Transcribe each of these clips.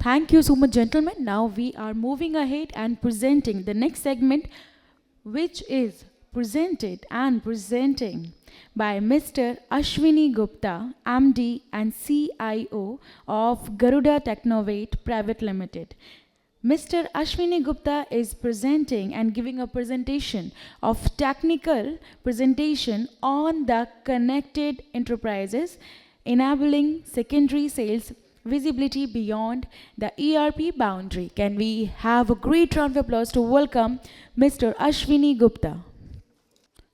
Thank you so much, gentlemen. Now we are moving ahead and presenting the next segment, which is presented and presenting by Mr. Ashwini Gupta, MD and CIO of Garuda Technovate Private Limited. Mr. Ashwini Gupta is presenting and giving a presentation of technical presentation on the connected enterprises enabling secondary sales visibility beyond the ERP boundary. Can we have a great round of applause to welcome Mr. Ashwini Gupta?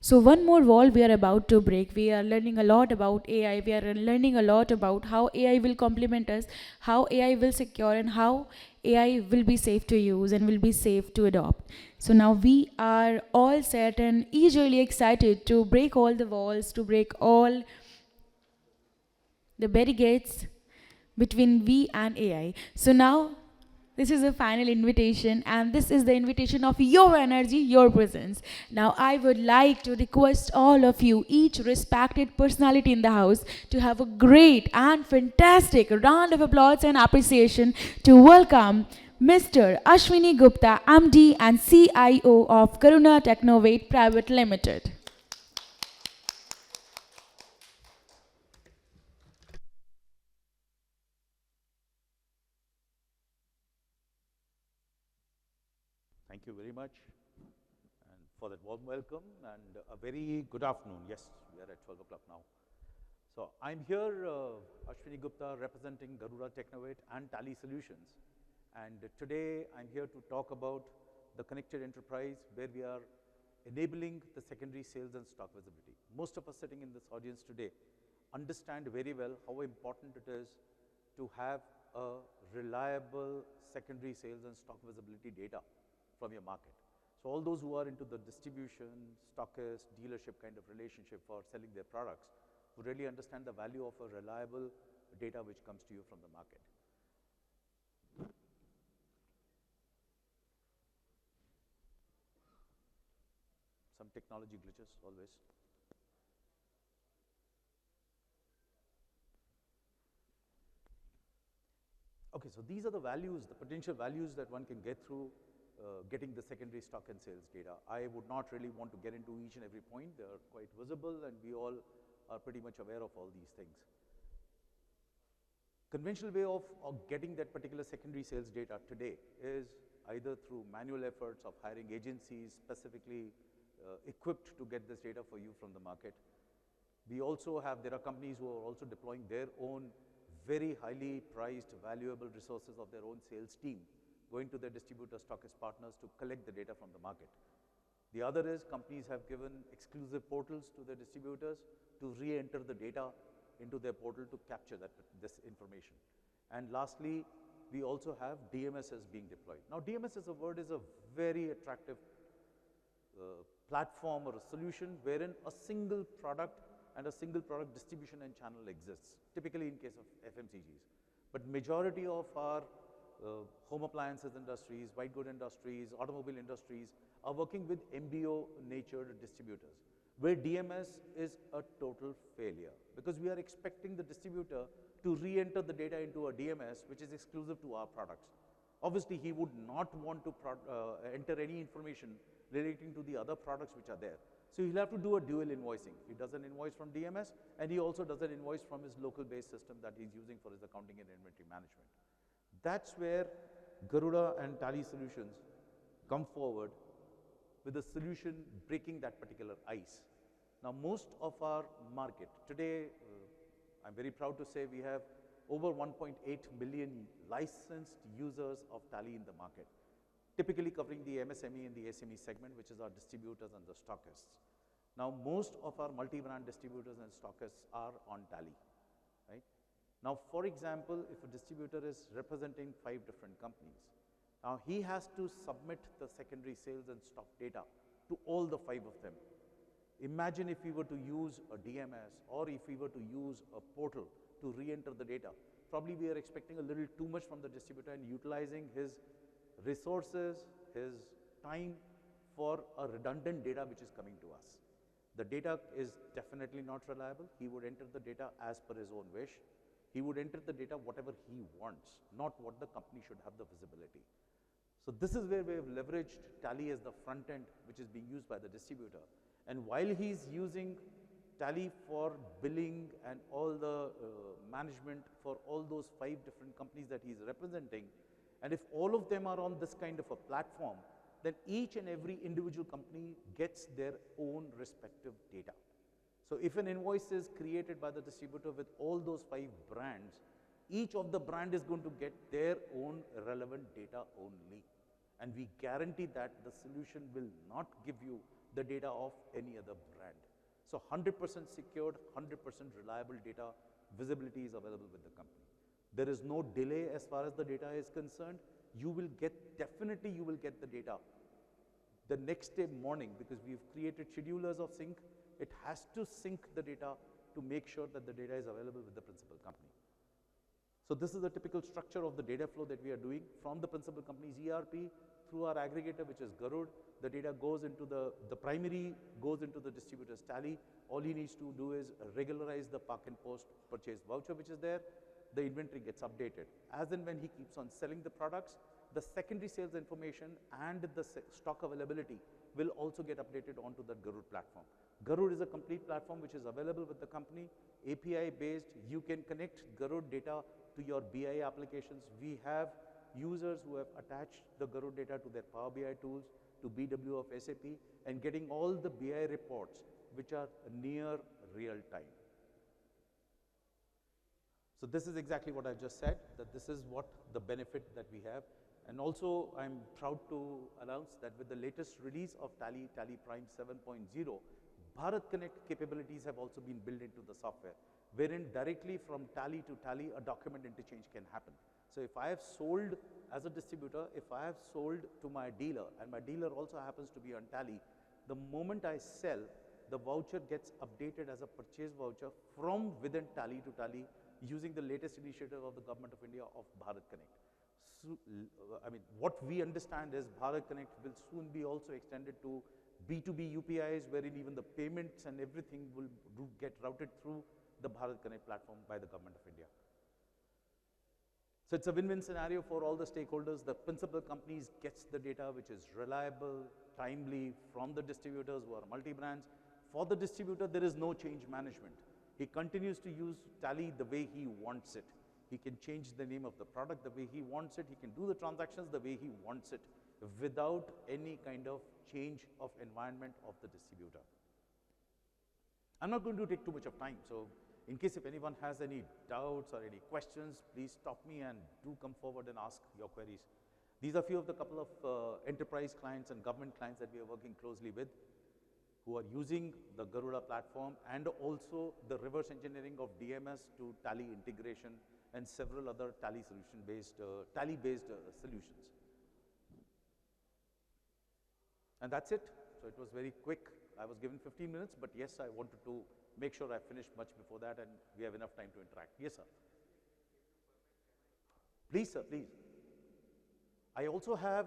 So one more wall we are about to break. We are learning a lot about AI. We are learning a lot about how AI will complement us, how AI will secure, and how AI will be safe to use and will be safe to adopt. So now we are all set and eagerly excited to break all the walls, to break all the barricades between we and AI. So now this is a final invitation, and this is the invitation of your energy, your presence. Now, I would like to request all of you, each respected personality in the house, to have a great and fantastic round of applause and appreciation to welcome Mr. Ashwini Gupta, MD and CIO of Karuna Technovate Private Limited. Thank you very much and for that warm welcome and a very good afternoon. Yes, we are at 12 o'clock now. So I'm here, Ashwini Gupta, representing Garuda Technovate and Tally Solutions. And today I'm here to talk about the connected enterprise where we are enabling the secondary sales and stock visibility. Most of us sitting in this audience today understand very well how important it is to have a reliable secondary sales and stock visibility data from your market. So all those who are into the distribution, stockist, dealership kind of relationship for selling their products would really understand the value of a reliable data which comes to you from the market. Some technology glitches always. Okay, so these are the values, the potential values that one can get through getting the secondary stock and sales data. I would not really want to get into each and every point. They are quite visible and we all are pretty much aware of all these things. Conventional way of getting that particular secondary sales data today is either through manual efforts of hiring agencies specifically equipped to get this data for you from the market. We also have, there are companies who are also deploying their own very highly priced, valuable resources of their own sales team, going to their distributor stockist partners to collect the data from the market. The other is companies have given exclusive portals to their distributors to re-enter the data into their portal to capture this information. And lastly, we also have DMSs being deployed. Now, DMS as a word is a very attractive platform or a solution wherein a single product and a single product distribution and channel exists, typically in case of FMCGs. But majority of our home appliances industries, white good industries, automobile industries are working with MBO natured distributors, where DMS is a total failure because we are expecting the distributor to re-enter the data into a DMS which is exclusive to our products. Obviously, he would not want to enter any information relating to the other products which are there. So he'll have to do a dual invoicing. He does an invoice from DMS and he also does an invoice from his local based system that he's using for his accounting and inventory management. That's where Garuda and Tally Solutions come forward with a solution breaking that particular ice. Now, most of our market today, I'm very proud to say we have over 1.8 million licensed users of Tally in the market, typically covering the MSME and the SME segment, which is our distributors and the stockists. Now, most of our multi-brand distributors and stockists are on Tally, right? Now, for example, if a distributor is representing 5 different companies, now he has to submit the secondary sales and stock data to all the 5 of them. Imagine if we were to use a DMS or if we were to use a portal to re-enter the data. Probably we are expecting a little too much from the distributor and utilizing his resources, his time for a redundant data which is coming to us. The data is definitely not reliable. He would enter the data as per his own wish. He would enter the data whatever he wants, not what the company should have the visibility. So this is where we have leveraged Tally as the front end, which is being used by the distributor. And while he's using Tally for billing and all the management for all those 5 different companies that he's representing, and if all of them are on this kind of a platform, then each and every individual company gets their own respective data. So if an invoice is created by the distributor with all those 5 brands, each of the brand is going to get their own relevant data only. And we guarantee that the solution will not give you the data of any other brand. So 100% secured, 100% reliable data visibility is available with the company. There is no delay as far as the data is concerned. You will get, definitely you will get the data the next day morning, because we've created schedulers of sync. It has to sync the data to make sure that the data is available with the principal company. So this is a typical structure of the data flow that we are doing from the principal company's ERP through our aggregator, which is Garud. The data goes into the primary goes into the distributor's Tally. All he needs to do is regularize the park and post purchase voucher which is there. The inventory gets updated. As and when he keeps on selling the products, the secondary sales information and the stock availability will also get updated onto that Garud platform. Garud is a complete platform which is available with the company, API based. You can connect Garud data to your BI applications. We have users who have attached the Garud data to their Power BI tools, to BW of SAP, and getting all the BI reports which are near real time. So this is exactly what I just said, that this is what the benefit that we have. And also I'm proud to announce that with the latest release of Tally, Tally Prime 7.0, Bharat Connect capabilities have also been built into the software, wherein directly from Tally to Tally a document interchange can happen. So if I have sold as a distributor, if I have sold to my dealer and my dealer also happens to be on Tally, the moment I sell, the voucher gets updated as a purchase voucher from within Tally to Tally using the latest initiative of the Government of India of Bharat Connect. So, I mean, what we understand is Bharat Connect will soon be also extended to B2B UPIs, wherein even the payments and everything will get routed through the Bharat Connect platform by the Government of India. So it's a win-win scenario for all the stakeholders. The principal companies gets the data which is reliable, timely from the distributors who are multi-brands. For the distributor, there is no change management. He continues to use Tally the way he wants it. He can change the name of the product the way he wants it. He can do the transactions the way he wants it without any kind of change of environment of the distributor. I'm not going to take too much of time. So in case if anyone has any doubts or any questions, please stop me and do come forward and ask your queries. These are few of the couple of enterprise clients and government clients that we are working closely with, who are using the Garuda platform and also the reverse engineering of DMS to Tally integration and several other Tally solution-based, Tally-based solutions. And that's it. So it was very quick. I was given 15 minutes, but yes, I wanted to make sure I finished much before that and we have enough time to interact. Yes, sir. Please, sir, please. I also have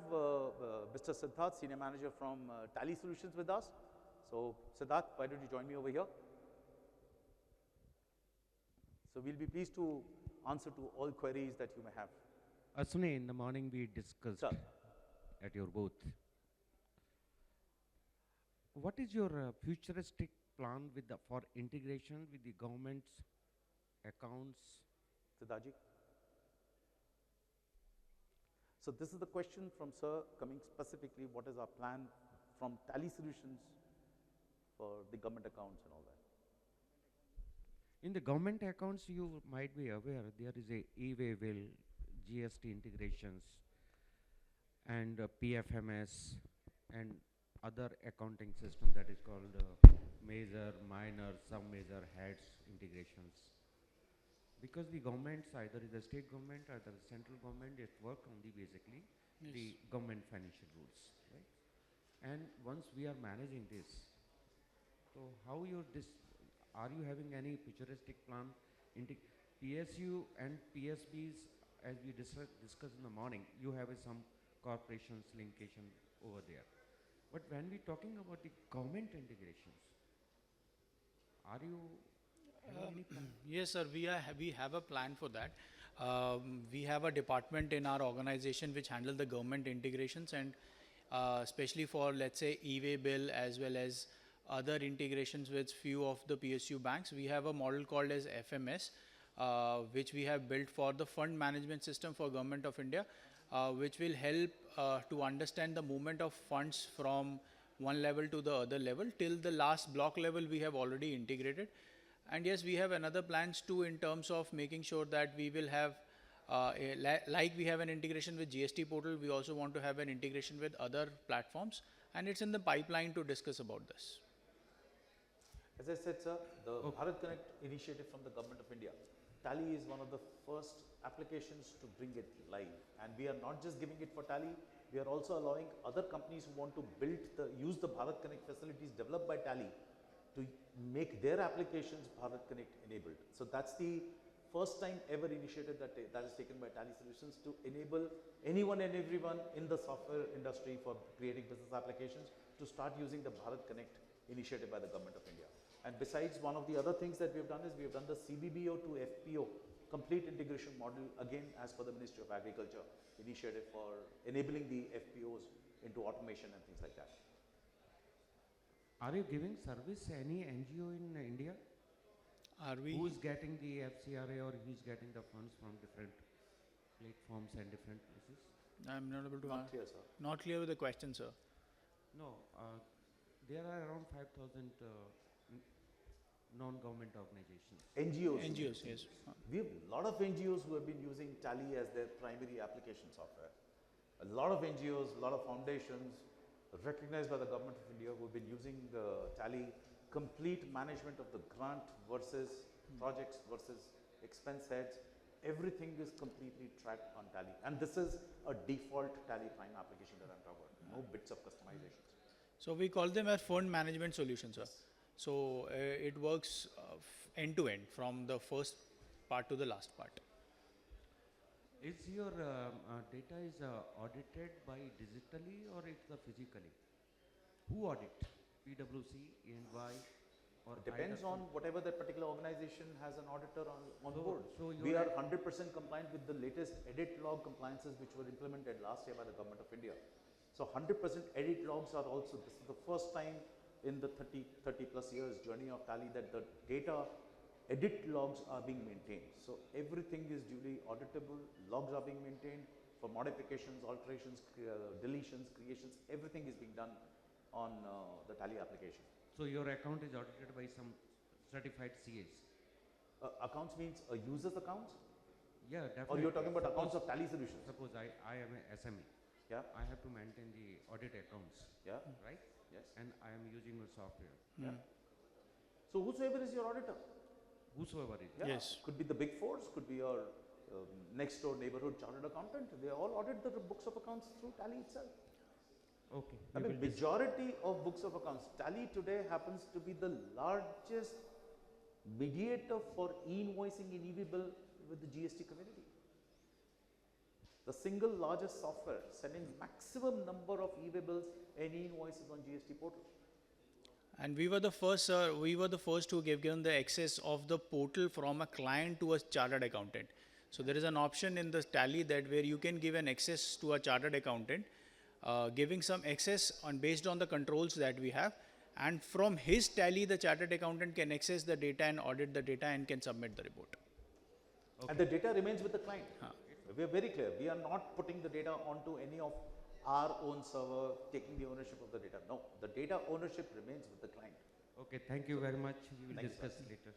Mr. Siddharth, Senior Manager from Tally Solutions with us. So, Siddharth, why don't you join me over here? So, we'll be pleased to answer to all queries that you may have. Asune, in the morning we discussed Sir. at your booth. What is your futuristic plan with for integration with the government's accounts? Siddharji. So, this is the question from Sir coming specifically, what is our plan from Tally Solutions for the government accounts and all that? In the government accounts, you might be aware there is a e-way bill, GST integrations, and PFMS, and other accounting system that is called major, minor, sub-major, heads integrations. Because the governments, either is the state government or the central government, it work on the basically the government financial rules, right? And once we are managing this, so how are you having any futuristic plan? PSU and PSBs, as we discussed in the morning, you have some corporations linkation over there. But when we talking about the government integrations, are you having any Yes, sir. We have a plan for that. We have a department in our organization which handle the government integrations and especially for let's say e-way bill as well as other integrations with few of the PSU banks. We have a model called as FMS, which we have built for the fund management system for Government of India, which will help to understand the movement of funds from one level to the other level till the last block level we have already integrated. And yes, we have another plans too in terms of making sure that we will have, like we have an integration with GST portal, we also want to have an integration with other platforms, and it's in the pipeline to discuss about this. As I said, sir, the Bharat Connect initiative from the Government of India, Tally is one of the first applications to bring it live. And we are not just giving it for Tally, we are also allowing other companies who want to use the Bharat Connect facilities developed by Tally to make their applications Bharat Connect enabled. So that's the first time ever initiative that is taken by Tally Solutions to enable anyone and everyone in the software industry for creating business applications to start using the Bharat Connect initiative by the Government of India. And besides, one of the other things that we have done is we have done the CBBO to FPO complete integration model, again as per the Ministry of Agriculture initiative for enabling the FPOs into automation and things like that. Are you giving service any NGO in India Are we? who is getting the FCRA or who is getting the funds from different platforms and different places? I'm not able to Not clear, sir. Not clear with the question, sir. No, there are around 5,000 non-government organizations. NGOs. NGOs, yes. We have a lot of NGOs who have been using Tally as their primary application software. A lot of NGOs, a lot of foundations recognized by the Government of India who have been using Tally, complete management of the grant versus projects versus expense heads. Everything is completely tracked on Tally. And this is a default Tally Prime application that I'm talking about. No bits of customizations. So we call them as fund management solutions, sir. So it works end to end from the first part to the last part. Is your data is audited by digitally or it's physically? Who audit? PwC, EY, or It depends IRC? on whatever that particular organization has an auditor on So- board. so We you're are 100% compliant with the latest edit log compliances which were implemented last year by the Government of India. So 100% edit logs are also, this is the first time in the 30 plus years journey of Tally that the data edit logs are being maintained. So everything is duly auditable, logs are being maintained for modifications, alterations, deletions, creations, everything is being done on the Tally application. So your account is audited by some certified CAs? Accounts means a user's accounts? Yeah, definitely. Or you're talking about Suppose- accounts of Tally solutions? Suppose I am a SME. Yeah, I have to maintain the audit accounts, yeah, right? yes. And I am using your software. Yeah. So whosoever is your auditor? Whosoever is. Yeah. Yes. Could be the big fours, could be your next door neighborhood chartered accountant. They all audit the books of accounts through Tally itself. Okay. I mean, majority of books of accounts. Tally today happens to be the largest mediator for e-invoicing in e-way bill with the GST community. The single largest software sending maximum number of e-way bills and e-invoices on GST portal. And we were the first, we were the first to give given the access of the portal from a client to a chartered accountant. So there is an option in the Tally that where you can give an access to a chartered accountant, giving some access on based on the controls that we have. And from his Tally, the chartered accountant can access the data and audit the data and can submit the report. And the data remains with the client. We are very clear. We are not putting the data onto any of our own server, taking the ownership of the data. No, the data ownership remains with the client. Okay, thank you very much. We will Thank you, sir. discuss later.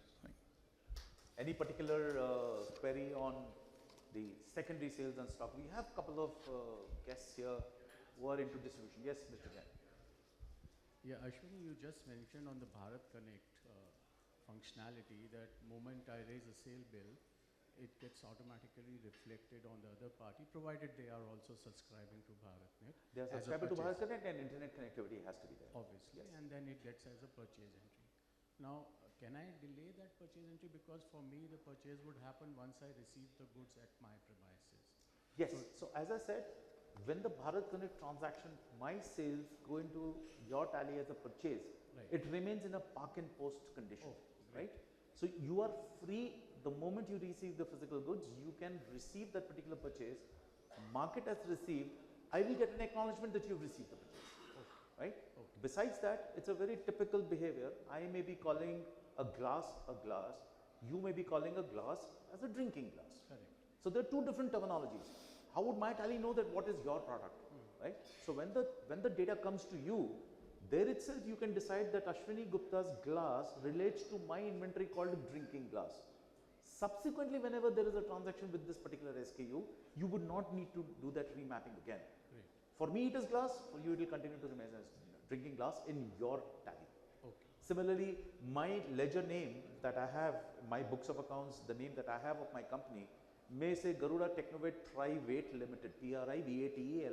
Any particular query on the secondary sales and stock? We have a couple of guests here who are into distribution. Yes, Mr. Jain. Yeah, Ashwini, you just mentioned on the Bharat Connect functionality that moment I raise a sale bill, it gets automatically reflected on the other party, provided they are also subscribing to BharatNet. They are as a subscribed to Bharat purchase. Connect and internet connectivity has to be there. Obviously, Yes. and then it gets as a purchase entry. Now, can I delay that purchase entry because for me the purchase would happen once I receive the goods at my premises? Yes. So as I said, when the Bharat Connect transaction, my sales go into your Tally as a purchase, Right. it remains in a park and post condition, Oh, right? great. So you are free the moment you receive the physical goods, you can receive that particular purchase, mark it as received. I will get an acknowledgement that you've received the purchase, right? Besides that, it's a very typical behavior. I may be calling a glass, you may be calling a glass as a drinking glass. Correct. So there are two different terminologies. How would my tally know that what is your product, right? So when the data comes to you, there itself you can decide that Ashwini Gupta's glass relates to my inventory called drinking glass. Subsequently, whenever there is a transaction with this particular SKU, you would not need to do that remapping again. Great. For me it is glass, for you it will continue to remain as drinking glass in your tally. Okay. Similarly, my ledger name that I have, my books of accounts, the name that I have of my company may say Garuda Technovet Private Limited, Privated.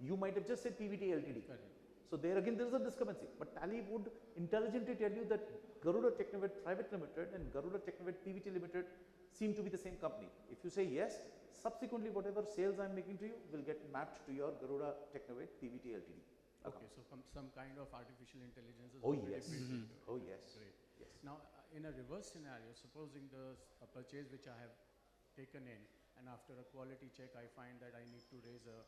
You might have just said PVT Ltd. Correct. So there again there is a discrepancy, but Tally would intelligently tell you that Garuda Technovet Private Limited and Garuda Technovet PVT Limited seem to be the same company. If you say yes, subsequently whatever sales I am making to you will get mapped to your Garuda Technovet PVT Ltd. Okay, so some kind of artificial intelligence is Oh already yes. built into it. Oh yes. Great. Yes. Now, in a reverse scenario, supposing a purchase which I have taken in, and after a quality check, I find that I need to raise a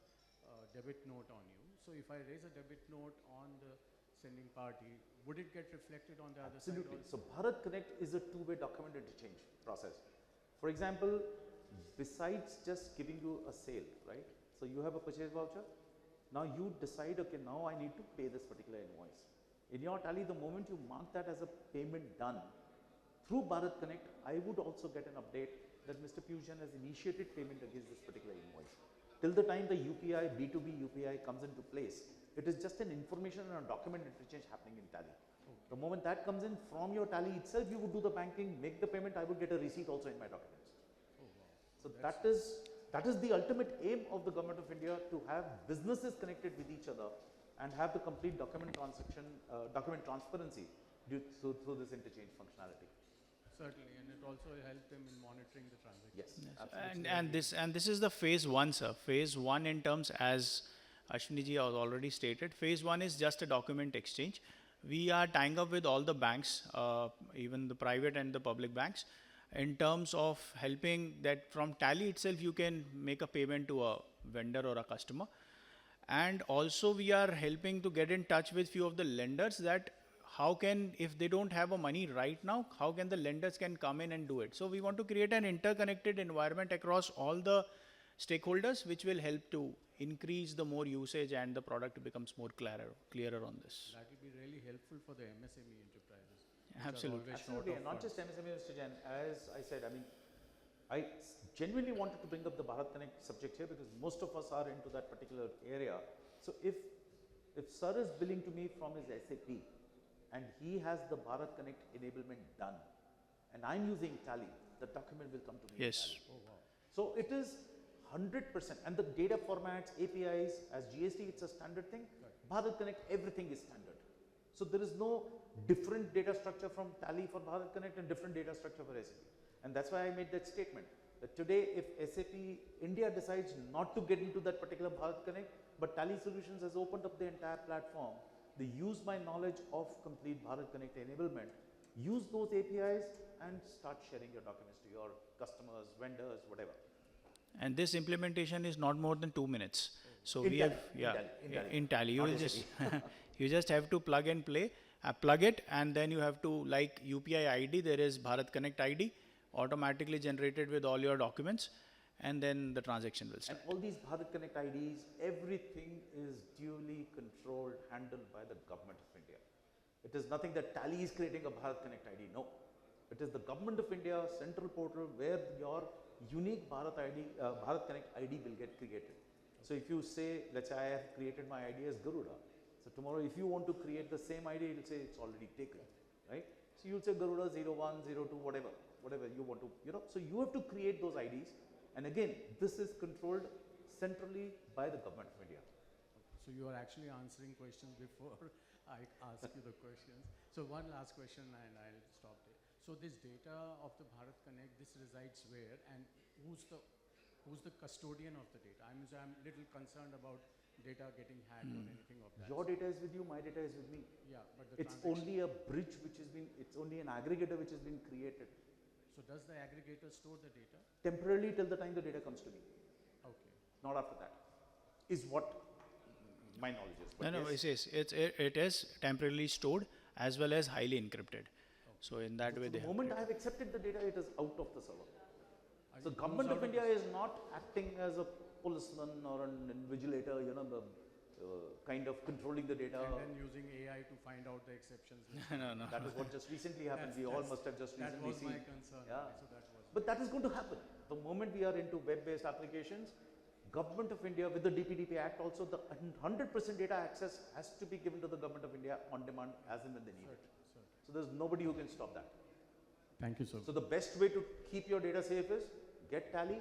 debit note on you. So if I raise a debit note on the sending party, would it get reflected on the other Absolutely. side So also? Bharat Connect is a two-way document interchange process. For example, besides just giving you a sale, right? So you have a purchase voucher. Now you decide, okay, now I need to pay this particular invoice. In your tally, the moment you mark that as a payment done, through Bharat Connect, I would also get an update that Mr. Piyush Jain has initiated payment against this particular invoice. Till the time the UPI, B2B UPI comes into place, it is just an information and a document interchange happening in Tally. The moment that comes in from your Tally itself, you would do the banking, make the payment, I would get a receipt also in my documents. Oh, wow. So that is the ultimate aim of the Government of India, to have businesses connected with each other and have the complete document transparency through this interchange functionality. Certainly, and it also helped them in monitoring the transaction. Yes, Yes. absolutely. And this is the phase one, sir. Phase one, in terms, as Ashwini ji has already stated, phase one is just a document exchange. We are tying up with all the banks, even the private and the public banks, in terms of helping that from Tally itself you can make a payment to a vendor or a customer. And also we are helping to get in touch with few of the lenders, that how can, if they don't have a money right now, how can the lenders can come in and do it. So we want to create an interconnected environment across all the stakeholders, which will help to increase the more usage and the product becomes more clearer on this. That will be really helpful for the MSME enterprises. which are Absolutely. always short Absolutely, of and not funds. just MSME, Mr. Jain. As I said, I genuinely wanted to bring up the Bharat Connect subject here because most of us are into that particular area. So if Sir is billing to me from his SAP and he has the Bharat Connect enablement done, and I'm using Tally, the document will come to me in Yes. Tally. So it is 100%, and the data formats, APIs, as GST, it's a standard thing. Bharat Connect, everything is standard. So there is no different data structure from Tally for Bharat Connect and different data structure for SAP. And that's why I made that statement, that today if SAP India decides not to get into that particular Bharat Connect, but Tally Solutions has opened up the entire platform, they use my knowledge of complete Bharat Connect enablement, use those APIs and start sharing your documents to your customers, vendors, whatever. And this implementation is not more than 2 minutes. So In we Tally, have, in yeah, Tally, in Tally. in Tally. You Not will SAP. just, you just have to plug and play, plug it, and then you have to, like UPI ID, there is Bharat Connect ID, automatically generated with all your documents, and then the transaction will And start. all these Bharat Connect IDs, everything is duly controlled, handled by the Government of India. It is nothing that Tally is creating a Bharat Connect ID, no. It is the Government of India central portal where your unique Bharat Connect ID will get created. So if you say, let's say I have created my ID as Garuda. So tomorrow if you want to create the same ID, it will say it's already taken, right? So you'll say Garuda 01, 02, whatever you want to, So you have to create those IDs. And again, this is controlled centrally by the Government of India. So you are actually answering questions before I ask you the questions. So one last question and I'll stop there. So this data of the Bharat Connect, this resides where, and who's the custodian of the data? I'm a little concerned about data getting hacked or anything of that. Your data is with you, my data is with me. Yeah, but the It's transaction. only a bridge which has been, it's only an aggregator which has been created So does the aggregator store the data? temporarily till the time the data comes to me, Okay. not after that, is what my knowledge is. But No, no, yes, it is temporarily stored as well as highly encrypted. So in that way so they the have. moment I have accepted the data, it is out of the server. And So it government moves of out India the is not acting as a policeman or an invigilator, you know, kind of controlling the data. And then using AI to find out the exceptions. No, no. That is what just recently happened. We all must have just That recently was seen. my concern. Yeah. So that was. But that is going to happen. The moment we are into web-based applications, Government of India with the DPDP Act also, the 100% data access has to be given to the Government of India on demand as and when they need it. So there's nobody who can stop that. Thank you, sir. So the best way to keep your data safe is get Tally,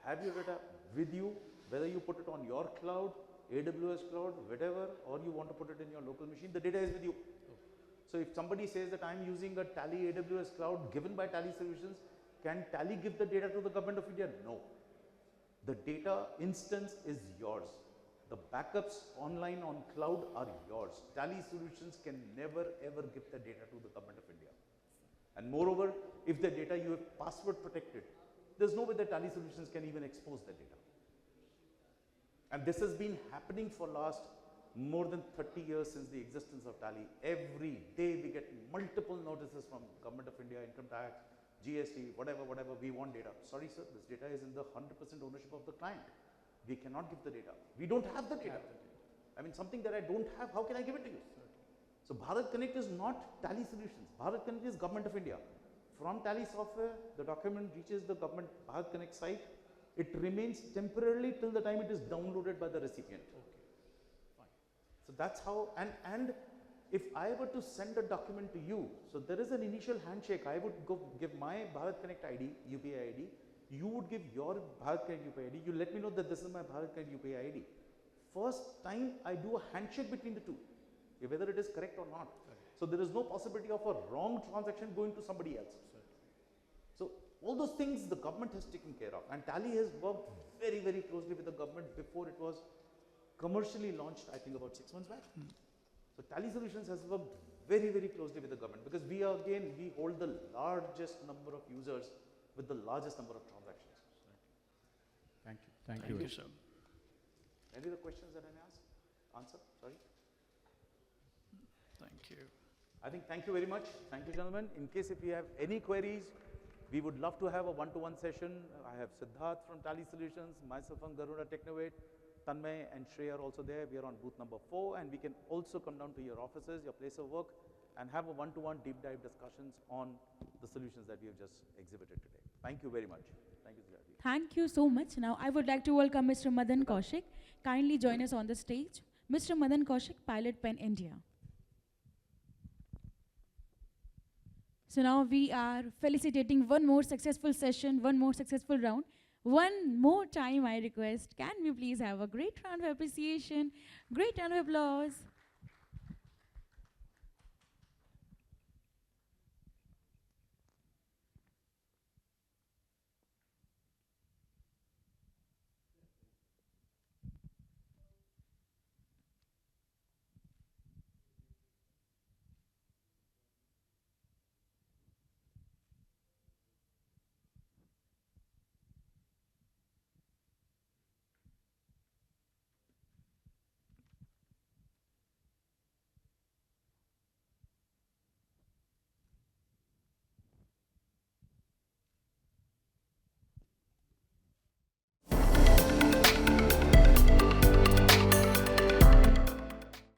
have your data with you, whether you put it on your cloud, AWS cloud, whatever, or you want to put it in your local machine, the data is with you. So if somebody says that I'm using a Tally AWS cloud given by Tally Solutions, can Tally give the data to the Government of India? No. The data instance is yours. The backups online on cloud are yours. Tally Solutions can never ever give the data to the Government of India. And moreover, if the data you have password protected, there's no way that Tally Solutions can even expose the data. And this has been happening for last more than 30 years since the existence of Tally. Every day we get multiple notices from Government of India, Income Tax, GST, whatever, we want data. Sorry sir, this data is in the 100% ownership of the client. We cannot give the data. We don't have the data. I mean, something that I don't have, how can I give it to you? So Bharat Connect is not Tally Solutions. Bharat Connect is Government of India. From Tally software, the document reaches the government Bharat Connect site. It remains temporarily till the time it is downloaded by the recipient. Okay. Fine. So that's how, and if I were to send a document to you, so there is an initial handshake. I would go give my Bharat Connect ID, UPI ID. You would give your Bharat Connect UPI ID. You let me know that this is my Bharat Connect UPI ID. First time I do a handshake between the two, whether it is correct or not. So there is no possibility of a wrong transaction going to somebody else. So all those things the government has taken care of, and Tally has worked very, very closely with the government before it was commercially launched, I think about 6 months back. So Tally Solutions has worked very, very closely with the government because we hold the largest number of users with the largest number of transactions. Thank you. Thank Thank you. you, sir. Any other questions that I may ask? Answer? Sorry. Thank you. I think thank you very much. Thank you, gentlemen. In case if you have any queries, we would love to have a one-to-one session. I have Siddharth from Tally Solutions, myself from Garuda Technovate, Tanmay and Shrey are also there. We are on booth number 4, and we can also come down to your offices, your place of work, and have a one-to-one deep dive discussions on the solutions that we have just exhibited today. Thank you very much. Thank you, Siddharth. Thank you so much. Now I would like to welcome Mr. Madan Kaushik. Kindly join us on the stage. Mr. Madan Kaushik, Pilot Pen India. So now we are felicitating one more successful session, one more successful round. One more time I request, can we please have a great round of appreciation, great round of applause.